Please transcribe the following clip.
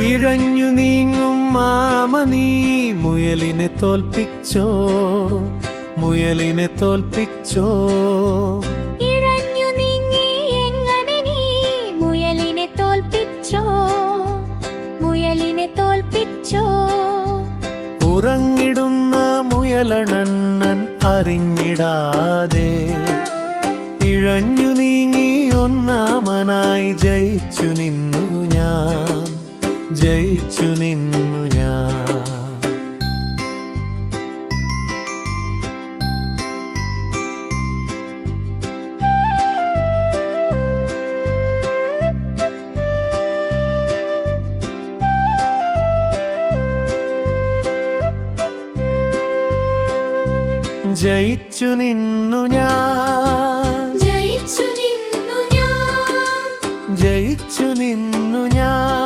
ഇഴഞ്ഞു നീങ്ങും മാമ നീ മുയലിനെ തോൽപ്പിച്ചോ, മുയലിനെ തോൽപ്പിച്ചോ. ഇഴഞ്ഞു നീങ്ങി എങ്ങനെ നീ മുയലിനെ തോൽപ്പിച്ചോ, മുയലിനെ തോൽപ്പിച്ചോ. ഉറങ്ങിടുന്ന മുയലണണ്ണൻ അറിഞ്ഞിടാതെ ഇഴഞ്ഞു നീങ്ങി ഒന്നാമനായി ജയിച്ചു നിന്നു ഞാൻ, ജയിച്ചു നിന്നു ഞാൻ. ജയിച്ചു നിന്നു ഞാൻ, ജയിച്ചു നിന്നു ഞാൻ, ജയിച്ചു നിന്നു ഞാൻ.